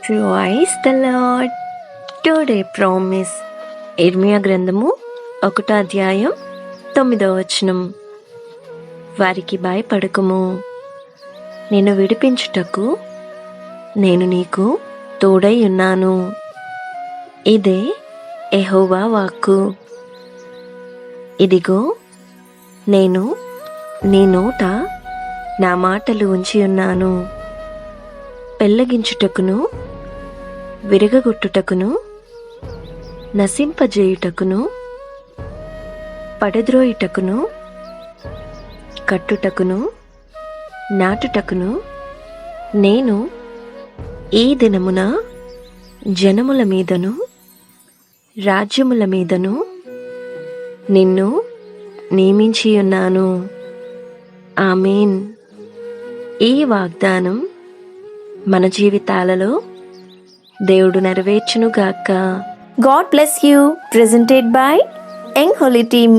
Praise the lord. Today promise. ఇర్మియా గ్రంథము 1వ అధ్యాయం 9వ వచనం. వారికి భయపడకుము, నిన్ను విడిపించుటకు నేను నీకు తోడై ఉన్నాను. ఇదే యెహోవా వాక్కు. ఇదిగో, నేను నీ నోట నా మాటలు ఉంచి ఉన్నాను. పెళ్ళగించుటకును, విరగగొట్టుటకును, నశింపజేయుటకును, పడద్రోయుటకును, కట్టుటకును, నాటుటకును నేను ఈ దినమున జనముల మీదను రాజ్యముల మీదను నిన్ను నియమించి ఉన్నాను. ఆమేన్. ఈ వాగ్దానం మన జీవితాలలో దేవుడు నెరవేర్చునుగాక. God bless you. Presented by Young Holy Team.